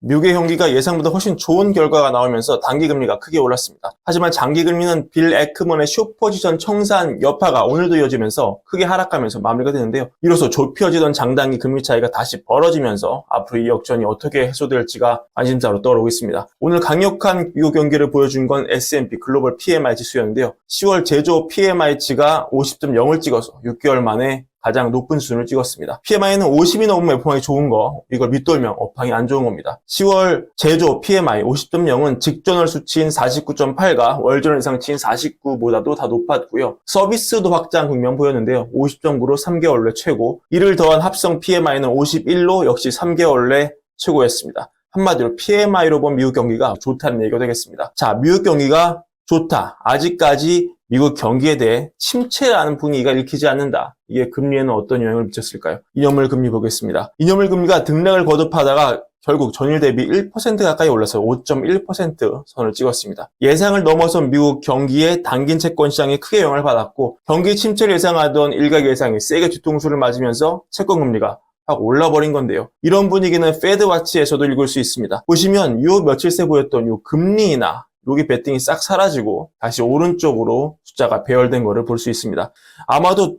미국의 경기가 예상보다 훨씬 좋은 결과가 나오면서 단기금리가 크게 올랐습니다. 하지만 장기금리는 빌 에크먼의 숏포지션 청산 여파가 오늘도 이어지면서 크게 하락하면서 마무리가 되는데요. 이로써 좁혀지던 장단기 금리 차이가 다시 벌어지면서 앞으로 이 역전이 어떻게 해소될지가 관심사로 떠오르고 있습니다. 오늘 강력한 미국 경기를 보여준 건 S&P 글로벌 PMI 지수였는데요. 10월 제조 PMI치가 50.0을 찍어서 6개월 만에 가장 높은 수준을 찍었습니다. PMI는 50이 넘으면 업황이 좋은 거, 이걸 밑돌면 업황이 안 좋은 겁니다. 10월 제조 PMI 50.0은 직전월 수치인 49.8가 월전월 이상치인 49보다도 다 높았고요. 서비스도 확장 국면 보였는데요. 50.9로 3개월 내 최고, 이를 더한 합성 PMI는 51로 역시 3개월 내 최고였습니다. 한마디로 PMI로 본 미국 경기가 좋다는 얘기가 되겠습니다. 자, 미국 경기가 좋다. 아직까지 미국 경기에 대해 침체라는 분위기가 읽히지 않는다. 이게 금리에는 어떤 영향을 미쳤을까요? 이념물 금리 보겠습니다. 이념물 금리가 등락을 거듭하다가 결국 전일 대비 1% 가까이 올라서 5.1% 선을 찍었습니다. 예상을 넘어선 미국 경기의 당긴 채권 시장이 크게 영향을 받았고, 경기 침체를 예상하던 일각 예상이 세게 뒤통수를 맞으면서 채권 금리가 확 올라버린 건데요. 이런 분위기는 페드와치에서도 읽을 수 있습니다. 보시면 요 며칠 새 보였던 요 금리나 여기 베팅이 싹 사라지고 다시 오른쪽으로 숫자가 배열된 거를 볼 수 있습니다. 아마도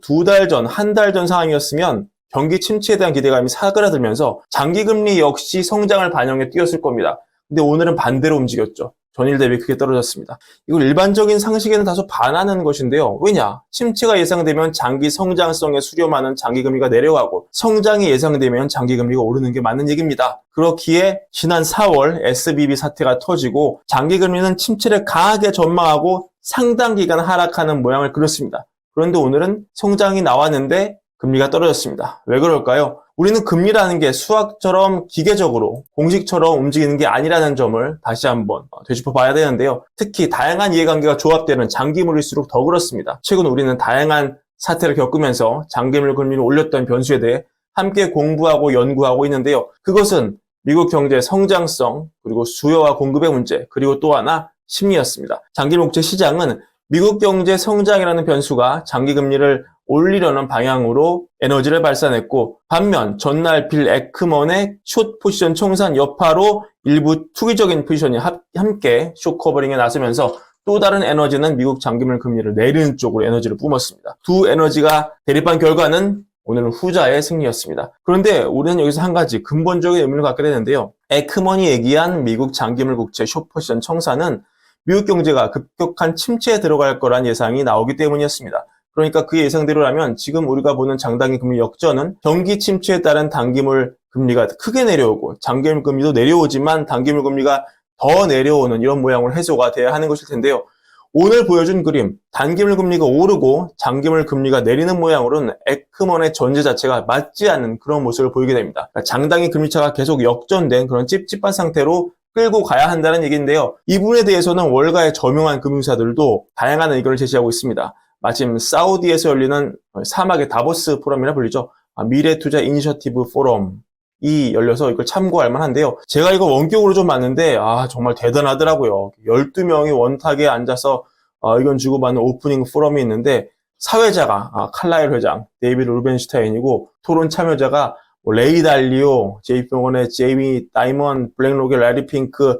한 달 전 상황이었으면 경기 침체에 대한 기대감이 사그라들면서 장기금리 역시 성장을 반영해 뛰었을 겁니다. 근데 오늘은 반대로 움직였죠. 전일 대비 크게 떨어졌습니다. 이걸 일반적인 상식에는 다소 반하는 것인데요. 왜냐? 침체가 예상되면 장기 성장성에 수렴하는 장기금리가 내려가고, 성장이 예상되면 장기금리가 오르는 게 맞는 얘기입니다. 그렇기에 지난 4월 SVB 사태가 터지고 장기금리는 침체를 강하게 전망하고 상당 기간 하락하는 모양을 그렸습니다. 그런데 오늘은 성장이 나왔는데 금리가 떨어졌습니다. 왜 그럴까요? 우리는 금리라는 게 수학처럼 기계적으로 공식처럼 움직이는 게 아니라는 점을 다시 한번 되짚어 봐야 되는데요. 특히 다양한 이해관계가 조합되는 장기물일수록 더 그렇습니다. 최근 우리는 다양한 사태를 겪으면서 장기물 금리를 올렸던 변수에 대해 함께 공부하고 연구하고 있는데요. 그것은 미국 경제의 성장성, 그리고 수요와 공급의 문제, 그리고 또 하나 심리였습니다. 장기물국채 시장은 미국 경제 성장이라는 변수가 장기금리를 올리려는 방향으로 에너지를 발산했고, 반면 전날 빌 에크먼의 숏 포지션 청산 여파로 일부 투기적인 포지션이 함께 숏 커버링에 나서면서 또 다른 에너지는 미국 장기물 금리를 내리는 쪽으로 에너지를 뿜었습니다. 두 에너지가 대립한 결과는 오늘은 후자의 승리였습니다. 그런데 우리는 여기서 한 가지 근본적인 의문을 갖게 되는데요. 에크먼이 얘기한 미국 장기물 국채 숏 포지션 청산은 미국 경제가 급격한 침체에 들어갈 거란 예상이 나오기 때문이었습니다. 그러니까 그 예상대로라면 지금 우리가 보는 장단기 금리 역전은 경기 침체에 따른 단기물 금리가 크게 내려오고, 장기물 금리도 내려오지만 단기물 금리가 더 내려오는 이런 모양으로 해소가 돼야 하는 것일 텐데요. 오늘 보여준 그림, 단기물 금리가 오르고 장기물 금리가 내리는 모양으로는 에크먼의 전제 자체가 맞지 않는 그런 모습을 보이게 됩니다. 그러니까 장단기 금리차가 계속 역전된 그런 찝찝한 상태로 끌고 가야 한다는 얘기인데요. 이 부분에 대해서는 월가의 저명한 금융사들도 다양한 의견을 제시하고 있습니다. 마침 사우디에서 열리는 사막의 다보스 포럼이라 불리죠. 미래투자 이니셔티브 포럼이 열려서 이걸 참고할 만한데요. 제가 이거 원격으로 좀 봤는데 정말 대단하더라고요. 12명이 원탁에 앉아서 의견 주고받는 오프닝 포럼이 있는데, 사회자가 칼라일 회장, 데이비드 루벤슈타인이고, 토론 참여자가 레이 달리오, JP모건의 제이미 다이먼, 블랙록의 래리 핑크,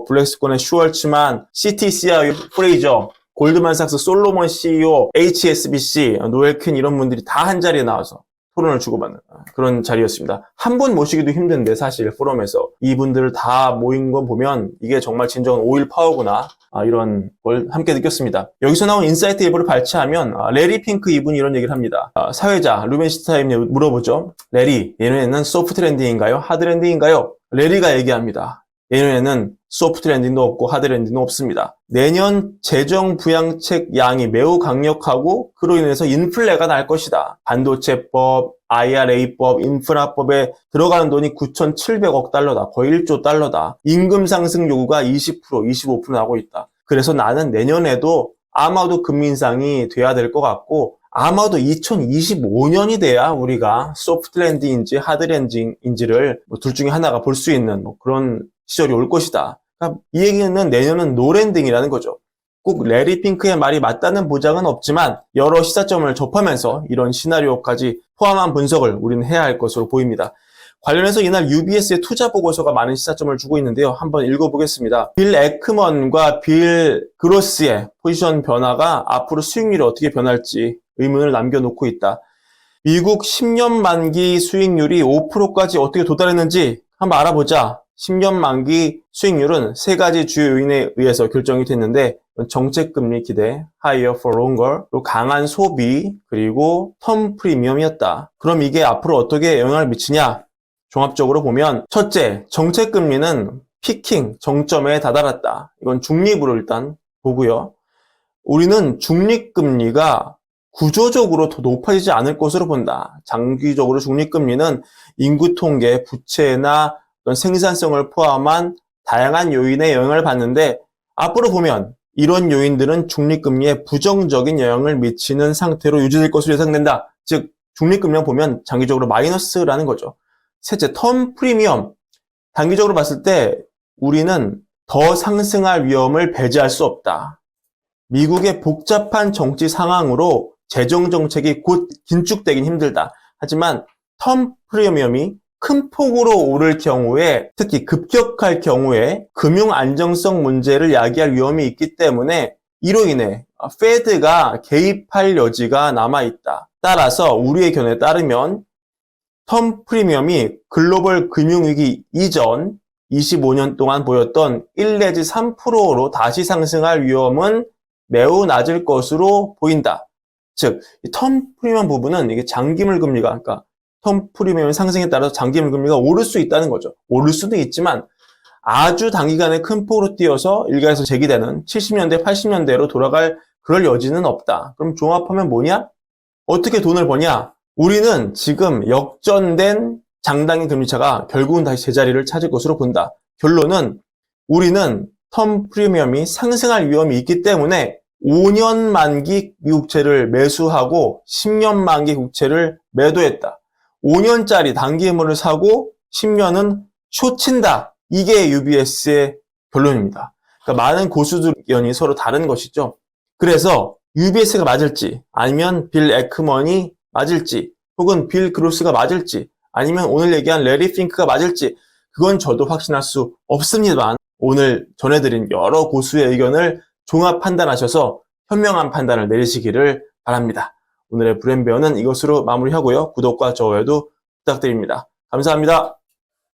블랙스콘의 슈월츠만, CTC의 프레이저, 골드만삭스 솔로몬 CEO, HSBC, 노엘킨 이런 분들이 다 한 자리에 나와서 토론을 주고받는 그런 자리였습니다. 한 분 모시기도 힘든데 사실 포럼에서 이분들을 다 모인 거 보면 이게 정말 진정한 오일 파워구나, 이런 걸 함께 느꼈습니다. 여기서 나온 인사이트 일부를 발췌하면 레리 핑크 이분이 이런 얘기를 합니다. 사회자 루벤슈타인이 물어보죠. 레리, 내년에는 소프트 랜딩인가요? 하드 랜딩인가요? 레리가 얘기합니다. 내년에는 소프트 랜딩도 없고 하드 랜딩도 없습니다. 내년 재정 부양책 양이 매우 강력하고 그로 인해서 인플레가 날 것이다. 반도체법, IRA법, 인프라법에 들어가는 돈이 9,700억 달러다. 거의 1조 달러다. 임금 상승 요구가 20%, 25% 나오고 있다. 그래서 나는 내년에도 아마도 금리 인상이 돼야 될 것 같고, 아마도 2025년이 돼야 우리가 소프트 랜딩인지 하드 랜딩인지를 둘 중에 하나가 볼 수 있는 그런 시절이 올 것이다. 그러니까 이 얘기는 내년은 노랜딩이라는 거죠. 꼭 레리 핑크의 말이 맞다는 보장은 없지만 여러 시사점을 접하면서 이런 시나리오까지 포함한 분석을 우리는 해야 할 것으로 보입니다. 관련해서 이날 UBS의 투자 보고서가 많은 시사점을 주고 있는데요. 한번 읽어보겠습니다. 빌 에크먼과 빌 그로스의 포지션 변화가 앞으로 수익률이 어떻게 변할지 의문을 남겨놓고 있다. 미국 10년 만기 수익률이 5%까지 어떻게 도달했는지 한번 알아보자. 10년 만기 수익률은 세 가지 주요 요인에 의해서 결정이 됐는데 정책금리 기대, higher for longer, 또 강한 소비, 그리고 텀 프리미엄이었다. 그럼 이게 앞으로 어떻게 영향을 미치냐? 종합적으로 보면 첫째, 정책금리는 피킹, 정점에 다다랐다. 이건 중립으로 일단 보고요. 우리는 중립금리가 구조적으로 더 높아지지 않을 것으로 본다. 장기적으로 중립금리는 인구 통계, 부채나 어떤 생산성을 포함한 다양한 요인에 영향을 받는데 앞으로 보면 이런 요인들은 중립금리에 부정적인 영향을 미치는 상태로 유지될 것으로 예상된다. 즉 중립금리를 보면 장기적으로 마이너스라는 거죠. 셋째, 텀 프리미엄. 단기적으로 봤을 때 우리는 더 상승할 위험을 배제할 수 없다. 미국의 복잡한 정치 상황으로 재정 정책이 곧 긴축되긴 힘들다. 하지만 텀 프리미엄이 큰 폭으로 오를 경우에, 특히 급격할 경우에 금융 안정성 문제를 야기할 위험이 있기 때문에 이로 인해 페드가 개입할 여지가 남아있다. 따라서 우리의 견해에 따르면 텀 프리미엄이 글로벌 금융위기 이전 25년 동안 보였던 1 내지 3%로 다시 상승할 위험은 매우 낮을 것으로 보인다. 즉, 텀 프리미엄 부분은 이게 장기물 금리가, 그러니까 텀 프리미엄 상승에 따라서 장기물 금리가 오를 수 있다는 거죠. 오를 수도 있지만 아주 단기간에 큰 폭으로 뛰어서 일각에서 제기되는 70년대, 80년대로 돌아갈 그럴 여지는 없다. 그럼 종합하면 뭐냐? 어떻게 돈을 버냐? 우리는 지금 역전된 장단기 금리차가 결국은 다시 제자리를 찾을 것으로 본다. 결론은 우리는 텀 프리미엄이 상승할 위험이 있기 때문에 5년 만기 미국채를 매수하고 10년 만기 국채를 매도했다. 5년짜리 단기물을 사고 10년은 쇼친다. 이게 UBS의 결론입니다. 그러니까 많은 고수들 의견이 서로 다른 것이죠. 그래서 UBS가 맞을지 아니면 빌 에크먼이 맞을지 혹은 빌 그로스가 맞을지 아니면 오늘 얘기한 레리 핑크가 맞을지 그건 저도 확신할 수 없습니다만 오늘 전해드린 여러 고수의 의견을 종합 판단하셔서 현명한 판단을 내리시기를 바랍니다. 오늘의 브랜베어는 이것으로 마무리하고요. 구독과 좋아요도 부탁드립니다. 감사합니다.